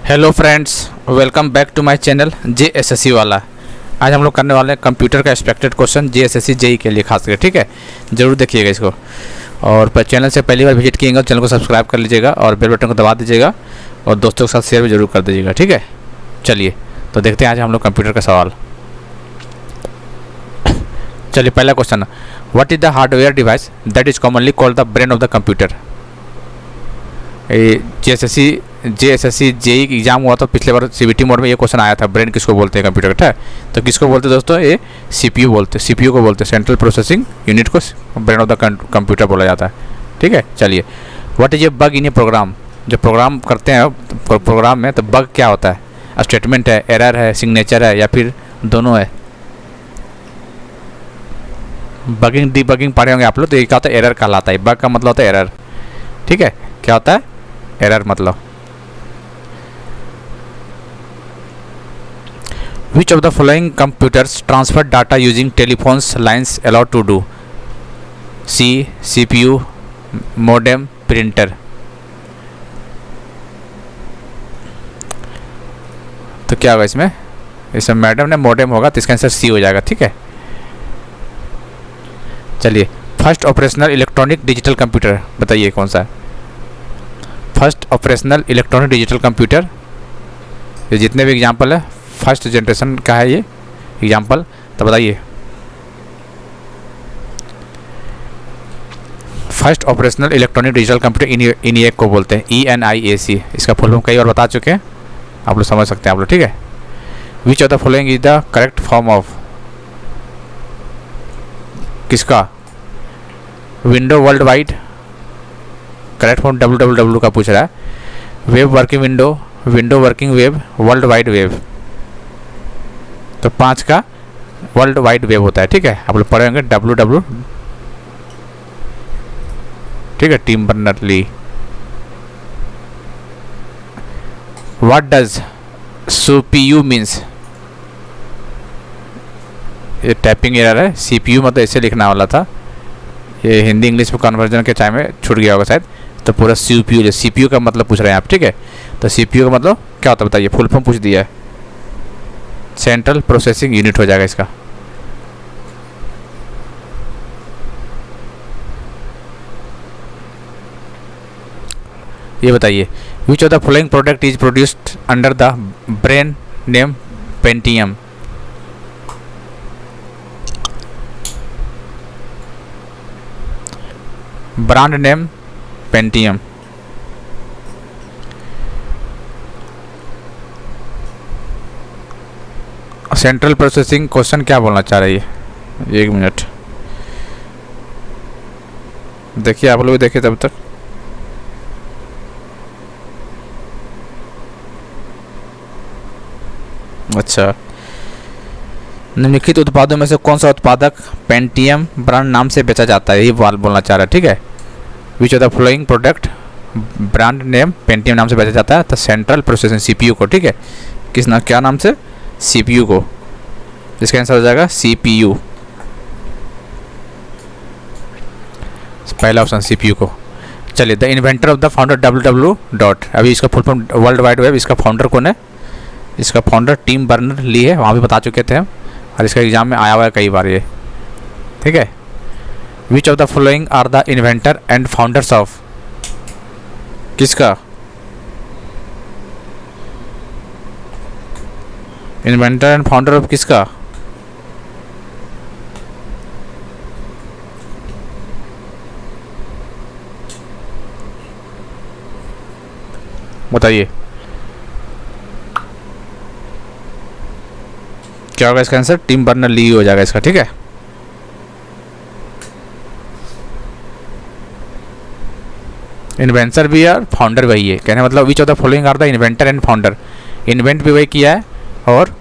Hello friends, welcome back to my channel JSSC वाला। आज हम लोग करने वाले हैं कंप्यूटर का एक्सपेक्टेड क्वेश्चन JSSC JEE के लिए खास करके। ठीक है, ज़रूर देखिएगा इसको। और चैनल से पहली बार विजिट किएगा चैनल को सब्सक्राइब कर लीजिएगा और बेल बटन को दबा दीजिएगा और दोस्तों के साथ शेयर भी जरूर कर दीजिएगा। ठीक है, चलिए तो देखते हैं आज हम लोग कंप्यूटर का सवाल। चलिए पहला question, what is the hardware device that is commonly called the brain of the computer. JSSC JEE exam हुआ तो पिछले बार CBT मोड में ये क्वेश्चन आया था, ब्रेन किसको बोलते हैं कंप्यूटर का। तो किसको बोलते हैं दोस्तों, ये CPU बोलते हैं, CPU को बोलते हैं, सेंट्रल प्रोसेसिंग यूनिट को ब्रेन ऑफ द कंप्यूटर बोला जाता है। ठीक है, चलिए what is a bug in a program. जब प्रोग्राम करते हैं प्रोग्राम में तो बग क्या होता है, स्टेटमेंट है, एरर है, सिग्नेचर है या फिर दोनों है। बगिंग डीबगिंग पढ़े होंगे आप लोग, तो ये क्या होता है, एरर कहलाता है। बग का मतलब होता है एरर। ठीक है, क्या होता है एरर मतलब। Which of the following computers transfer data using telephones lines allowed to do? C, CPU, modem, printer। तो क्या होगा इसमें मैडम ने मोडेम होगा तो इसका आंसर C हो जाएगा। ठीक है, चलिए first operational electronic digital computer बताइए कौन सा है। First operational electronic digital computer, ये जितने भी एग्जाम्पल है फर्स्ट जनरेशन का है ये एग्जाम्पल, तो बताइए। First operational electronic digital computer ENIAC को बोलते हैं, ENIAC। इसका फुल फॉर्म कई बार बता चुके हैं, आप लोग समझ सकते हैं आप लोग। ठीक है, which of the following is the correct form of किसका, window world wide, correct form WWW का पूछ रहा है। Web working window, window working web, world wide web. तो 5 का वर्ल्ड वाइड वेब होता है। ठीक है, आप लोग पढ़ेंगे WW। ठीक है, Tim Berners Lee. What does CPU means, ये टाइपिंग एरर है। CPU मतलब ऐसे लिखना वाला था, ये हिंदी इंग्लिश में कन्वर्जन के टाइम में छूट गया होगा शायद। तो पूरा CPU का मतलब पूछ रहे हैं आप। ठीक है, तो CPU का मतलब क्या होता है बताइए, फुल फॉर्म पूछ दिया है, सेंट्रल प्रोसेसिंग यूनिट हो जाएगा इसका। ये बताइए, विच of the following product is produced under the brand name Pentium. Brand name Pentium. Central processing question क्या बोलना चाह रही है, 1 मिनट देखिए, आप लोग देखिए तब तक। अच्छा, निम्नलिखित उत्पादों में से कौन सा उत्पादक पेंटियम ब्रांड नाम से बेचा जाता है, ये बोलना चाह रहा है। ठीक है, which of the following product brand name Pentium नाम से बेचा जाता है, तो सेंट्रल प्रोसेसिंग CPU को। ठीक है, किस नाम, क्या नाम से, CPU को। इसका आंसर हो जाएगा CPU, पहला ऑप्शन CPU को। चलिए, the inventor of the founder WWW dot, अभी इसका full form world wide web, इसका फाउंडर कौन है, इसका फाउंडर टिम बर्नर ली है, वहाँ भी बता चुके थे हम, और इसका एग्जाम में आया हुआ है कई बार ये। ठीक है, which of the following are the inventor and founders of किसका, इन्वेंटर एंड फाउंडर ऑफ किसका, बताइए क्या होगा इसका आंसर, टिम बर्नर ली हो जाएगा इसका। ठीक है, इन्वेंटर भी है और फाउंडर वही है, कहने मतलब which of the following are the inventor and founder. Invent भी वही किया है और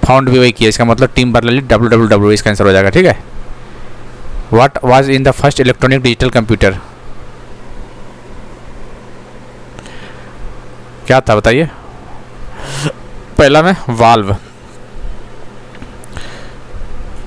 फाउंड भी वही किया, इसका मतलब टिम बर्नर ली WWW, इसका आंसर हो जाएगा। ठीक है, what was in the first electronic digital computer, क्या था बताइए। पहला में valve.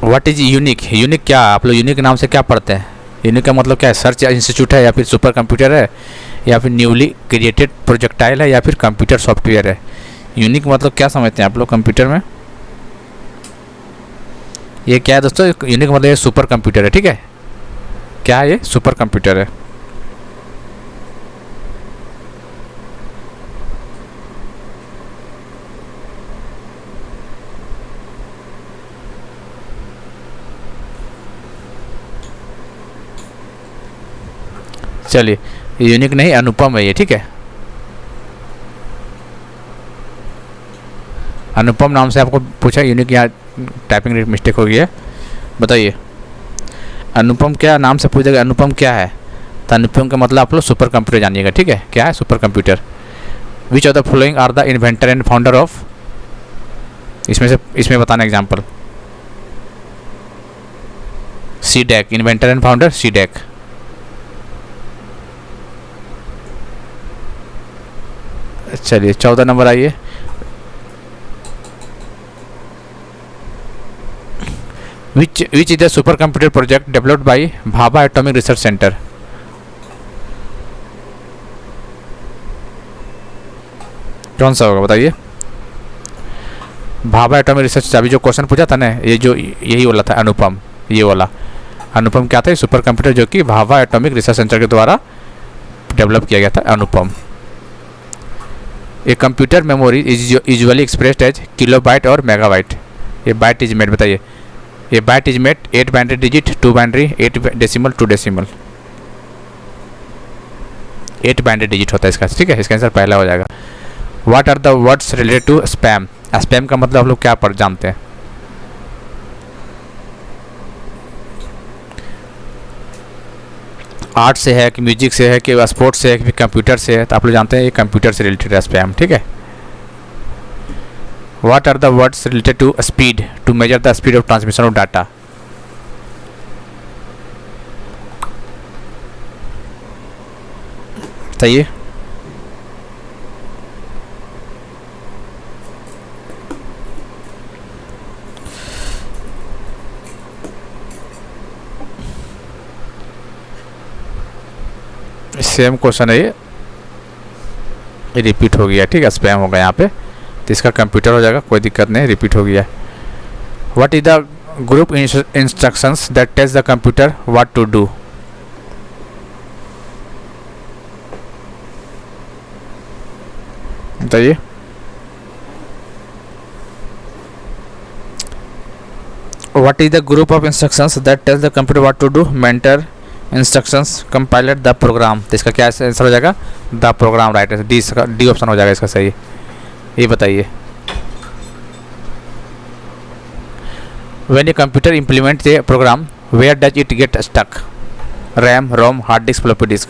What is unique, unique क्या, आप लोग यूनिक नाम से क्या पढ़ते हैं, यूनिक का मतलब क्या है, सर्च इंस्टीट्यूट है या फिर सुपर कंप्यूटर है या फिर न्यूली क्रिएटेड प्रोजेक्टाइल है या फिर कंप्यूटर सॉफ्टवेयर है। यूनिक मतलब क्या समझते हैं आप लोग कंप्यूटर में? ये क्या है दोस्तों? यूनिक मतलब ये सुपर कंप्यूटर है, ठीक है। क्या है ये? सुपर कंप्यूटर है। चलिए, यूनिक नहीं, अनुपम है ये, ठीक है। अनुपम नाम से आपको पूछा, यूनिक यहाँ टाइपिंग मिस्टेक हो गई है। बताइए अनुपम क्या नाम से पूछेगा, अनुपम क्या है? तो अनुपम का मतलब आप लोग सुपर कंप्यूटर जानिएगा, ठीक है। क्या है super computer? Which of the following are the inventor and founder of, इसमें बताना example. C DAC, inventor and founder C DAC. चलिए 14 नंबर आइए। Which is the supercomputer project developed by Bhabha Atomic Research Center? कौन सा होगा बताइए? Bhabha atomic research, अभी जो क्वेश्चन पूछा था ना, ये जो यही वाला था अनुपम, ये वाला अनुपम क्या था? सुपर कंप्यूटर जो कि भाभा एटॉमिक रिसर्च सेंटर के द्वारा डेवलप किया गया था, Anupam. A computer memory is usually expressed as kilobyte और मेगाबाइट। ये बाइट इज मेड, बताइए। ये byte is made 8 binary digit, 2 binary, 8 decimal, 2 decimal. 8 binary digit होता है इसका, ठीक है। इसका आंसर पहला हो जाएगा। What are the words related to spam? Spam का मतलब आप लोग क्या पढ़ जानते हैं? आर्ट से है कि म्यूजिक से है कि स्पोर्ट्स से है कि कंप्यूटर से है? तो आप लोग जानते हैं ये कंप्यूटर से रिलेटेड है स्पैम, ठीक है। What are the words related to speed to measure the speed of transmission of data? बताइए। सेम क्वेश्चन है ये रिपीट हो गया, ठीक है। स्पैम होगा यहाँ पे, तो इसका कंप्यूटर हो जाएगा, कोई दिक्कत नहीं, रिपीट हो गया। What is the group instructions that tells the computer what to do? बताइए। What is the group of instructions that tells the computer what to do? Mentor, instructions, compiler, the program. तो इसका क्या answer हो जाएगा? The program, right. D option हो जाएगा इसका सही। ये बताइए। When a computer implements a program, where does it get stuck? RAM, ROM, hard disk, floppy disk?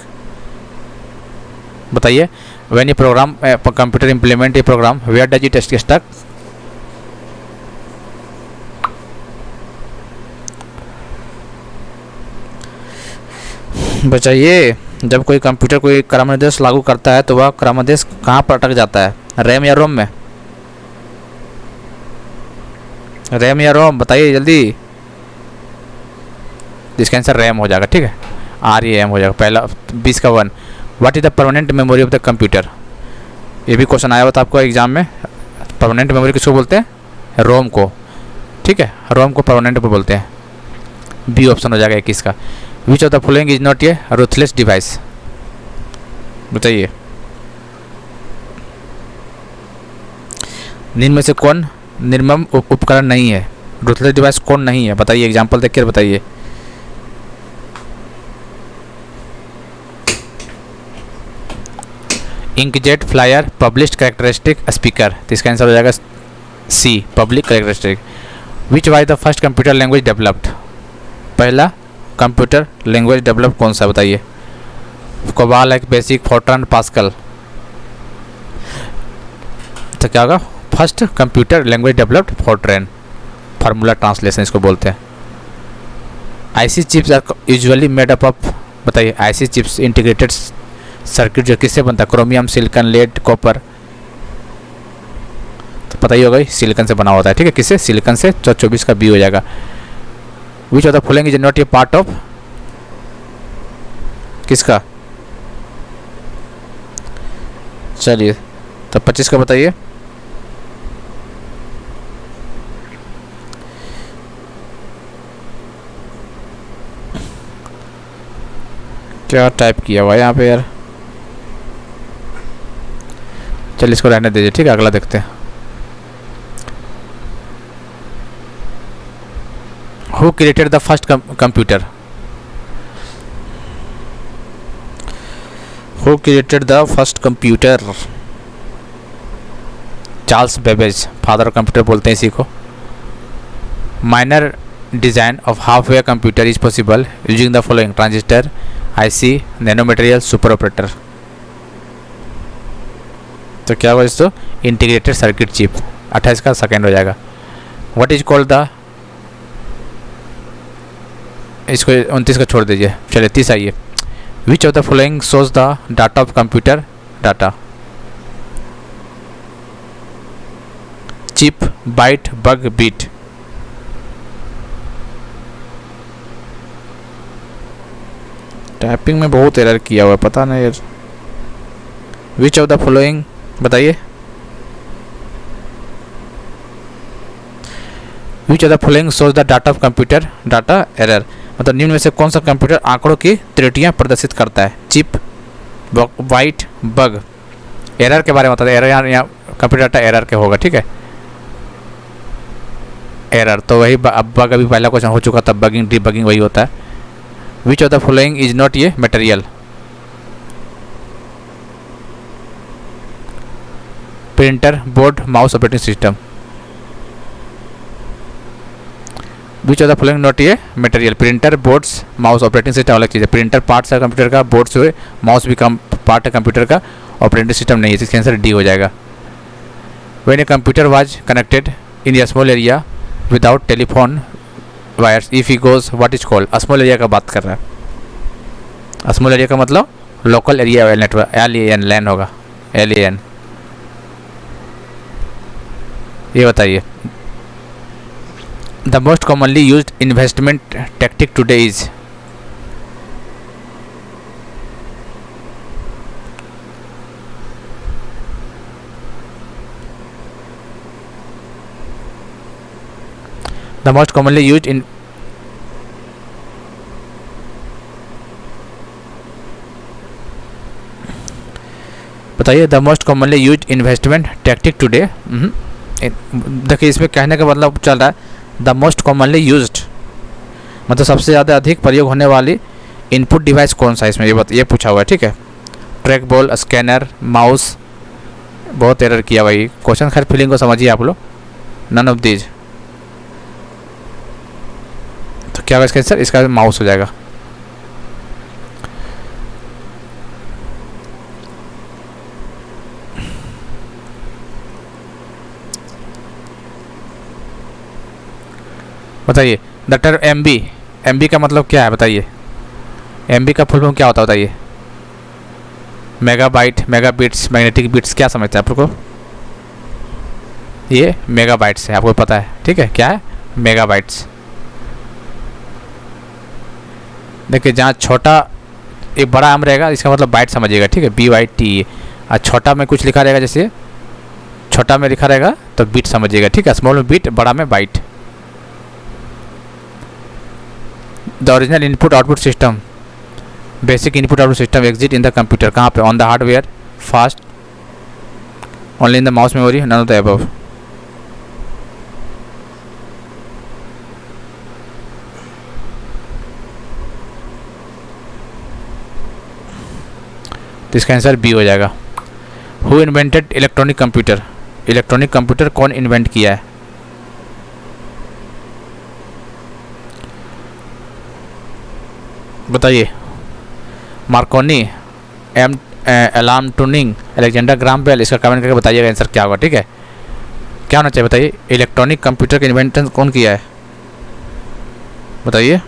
बताइए। When a computer implement a program, where does it get stuck? बताइए। जब कोई कंप्यूटर कोई क्रमादेश लागू करता है तो वह क्रमादेश कहाँ पर अटक जाता है? रैम या रोम में? रैम या रोम, बताइए जल्दी। इसका आंसर रैम हो जाएगा, ठीक है। RAM हो जाएगा पहला, 20 का 1। What is the permanent memory of the computer? ये भी क्वेश्चन आया हुआ था आपको एग्जाम में। परमानेंट मेमोरी किसको बोलते हैं? रोम को, ठीक है। रोम को परमानेंट बोलते हैं। बी ऑप्शन हो जाएगा 21 का। विच of the following is not a ruthless device? बताइए। निम्न में से कौन निर्मम उपकरण नहीं है? रूथलेस डिवाइस कौन नहीं है? बताइए, एग्जाम्पल देख कर बताइए। Inkjet, flyer, published characteristic, speaker. तो इसका आंसर हो जाएगा C, public characteristic. Which was the first computer language developed? पहला कंप्यूटर लैंग्वेज डेवलप कौन सा? बताइए। कोबाल, एक बेसिक, फोर्ट्रान, पास्कल। तो क्या होगा? First computer language developed Fortran, formula translation इसको बोलते हैं। IC chips are usually made up of, बताइए। आईसी चिप्स इंटीग्रेटेड सर्किट जो किससे बनता है? Chromium, silicon, lead, copper. तो पता ही होगा सिलिकॉन से बना होता है, ठीक है। किससे? सिलिकॉन से। 24 का बी हो जाएगा। विच of the following is not a part of, किसका? चलिए तो 25 का बताइए। क्या टाइप किया हुआ है यहाँ पे यार। चलिए इसको रहने दीजिए, ठीक है, अगला देखते हैं। Who created the first computer? Who created the first computer? Charles Babbage, father of computer बोलते हैं इसी को। Minor design of hardware computer is possible using the following: transistor, IC, nano material, super operator. तो क्या होगा इसको? Integrated circuit chip. 28 का second हो जाएगा। व्हाट इज कॉल्ड द, इसको 29 का छोड़ दीजिए, चलिए 30 आइए। Which of the following shows the data of computer data? Chip, byte, bug, bit. Typing में बहुत एरर किया हुआ है, पता नहीं यार। विच ऑफ द फॉलोइंग बताइए। विच of the following shows the data of computer data error? मतलब निम्न में से कौन सा कंप्यूटर आंकड़ों की त्रुटियां प्रदर्शित करता है? Chip, byte, bug. एरर के बारे में बताते हैं। एरर यहाँ कंप्यूटर डाटा एरर के होगा, ठीक है। एरर तो वही बग अभी पहला क्वेश्चन हो चुका था, बगिंग डीबगिंग वही होता है। Which of the following is not ये material? Printer, board, mouse, operating system. Which of the following not ये material? Printer, boards, mouse, operating system अलग चीज़ है। प्रिंटर पार्ट्स है कंप्यूटर का, बोर्ड्स हुए, माउस भी पार्ट है कंप्यूटर का, ऑपरेटिंग सिस्टम नहीं है। इसका आंसर डी हो जाएगा। When a computer was connected in a small area without telephone wires if he goes what is called? Small area का बात कर रहा है। स्मॉल एरिया का मतलब local area network, LAN, LAN होगा, LAN। ये बताइए। The most commonly used investment tactic today is? The most commonly used in बताइए। The most commonly used investment tactic today. देखिए इसमें कहने का मतलब चल रहा है द मोस्ट कॉमनली यूज्ड, मतलब सबसे ज़्यादा अधिक प्रयोग होने वाली इनपुट डिवाइस कौन सा है इसमें, ये पूछा हुआ है, ठीक है। Track ball, scanner, mouse. बहुत एरर किया भाई क्वेश्चन, खैर फीलिंग को समझिए आप लोग। None of these. तो क्या होगा इसका आंसर? इसका माउस हो जाएगा। बताइए। द टर्म MB का मतलब क्या है बताइए। MB का फुल फॉर्म क्या होता है बताइए। मेगाबाइट, मेगाबिट्स, मैग्नेटिक बिट्स, क्या समझते हैं आप लोग को? ये मेगाबाइट्स है, आपको पता है, ठीक है। क्या है? मेगाबाइट्स। देखिए जहाँ छोटा एक बड़ा आम रहेगा इसका मतलब बाइट समझिएगा, ठीक है, BYT। और छोटा में कुछ लिखा रहेगा, जैसे छोटा में लिखा रहेगा तो बिट समझिएगा, ठीक है। स्मॉल में बिट, बड़ा में byte. The original input output system, basic input output system exist in the computer कहाँ पे? On the hardware, fast, only in the mouse memory, none of the above. तो इसका आंसर बी हो जाएगा। Who invented electronic computer? Electronic computer कौन invent किया है? बताइए। Marconi, Alan Turing, Alexander Graham Bell. इसका कमेंट करके बताइएगा आंसर क्या होगा, ठीक है। क्या होना चाहिए बताइए। इलेक्ट्रॉनिक कंप्यूटर का इन्वेंशन कौन किया है बताइए।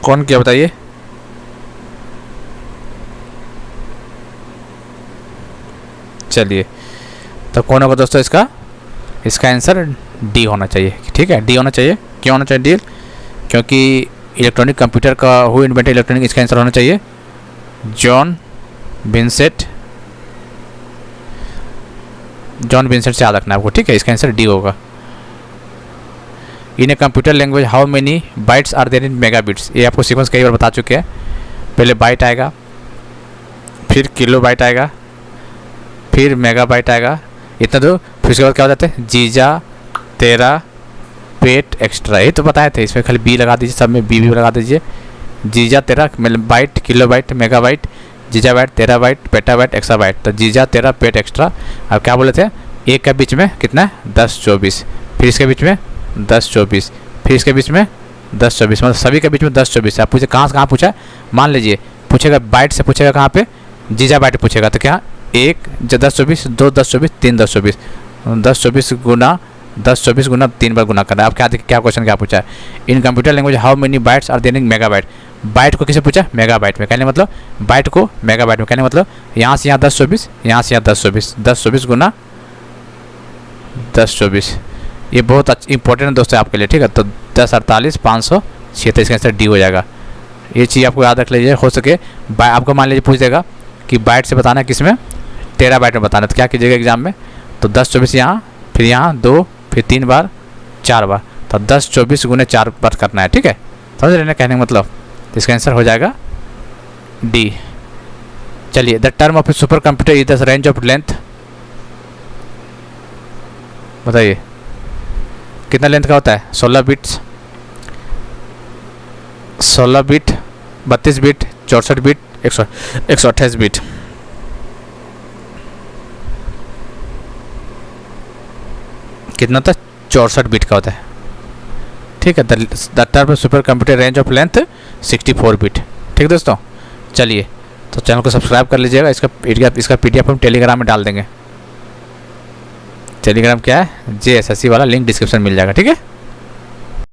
कौन किया बताइए। चलिए तो कौन होगा दोस्तों इसका? इसका आंसर डी होना चाहिए, ठीक है। डी होना चाहिए। क्यों होना चाहिए डी? क्योंकि इलेक्ट्रॉनिक कंप्यूटर का हु इन्वेंटेड इलेक्ट्रॉनिक, इसका आंसर होना चाहिए जॉन विंसेंट से याद रखना है आपको, ठीक है। इसका आंसर डी होगा। In a computer language how many bytes are there in mega bits, ये आपको सीक्वेंस कई बार बता चुके हैं। पहले बाइट आएगा, फिर किलो बाइट आएगा, फिर मेगा बाइट आएगा, इतना तो फिर उसके बाद क्या हो जाता है जीजा तेरा पेट एक्स्ट्रा, ये तो बताए थे। इसमें खाली बी लगा दीजिए, सब में बी भी लगा दीजिए। Giga tera byte, kilo byte, mega byte, giga byte, tera byte, peta byte, extra byte, तो जीजा तेरा पेट एक्स्ट्रा। अब क्या बोले थे, एक के बीच में कितना है 10 24, फिर इसके बीच में 10 24, फिर इसके बीच में 10 24, मतलब सभी के बीच में 10 24। आप पूछे कहाँ से कहाँ पूछा, मान लीजिए पूछेगा बाइट से, पूछेगा कहाँ पे जीजा बाइट पूछेगा, तो क्या 1 10 24, 2 10 24, 3 10 24, 10 24 गुना 10 24 गुना 3 बार गुना करना है। अब क्या क्या क्वेश्चन क्या पूछा है, in computer language how many bytes are there in mega byte. Byte को किसे पूछा, मेगा बाइट में, कहने मतलब बाइट को मेगा बाइट में, कहने मतलब यहाँ से यहाँ 10 24, यहाँ से यहाँ 10 24, 10 24 गुना 10 24। ये बहुत अच्छा इंपॉर्टेंट दोस्तों आपके लिए, ठीक है। तो 10 48 576, इसका आंसर डी हो जाएगा। ये चीज़ आपको याद रख लीजिए, हो सके आपको मान लीजिए पूछ देगा कि बाइट से बताना है किस में, टेरा बाइट में बताना, तो क्या कीजिएगा एग्जाम में, तो 10 24 यहाँ, फिर यहाँ 2, फिर 3 बार 4 बार, तो 10 24 गुने 4 बार करना है, ठीक है। समझ रहे हैं कहने का मतलब, तो इसका आंसर हो जाएगा डी। चलिए, the term of A super computer is the range of length, बताइए कितना लेंथ का होता है, 16 bits, 16 bit, 32 bit, 64 bit, 128 bit. कितना होता है, 64 बिट का होता है, ठीक है। The term super computer range of length 64 bit, ठीक दोस्तों। चलिए, तो चैनल को सब्सक्राइब कर लीजिएगा। इसका PDF हम टेलीग्राम में डाल देंगे। टेलीग्राम क्या है, JSSC वाला लिंक डिस्क्रिप्शन मिल जाएगा, ठीक है।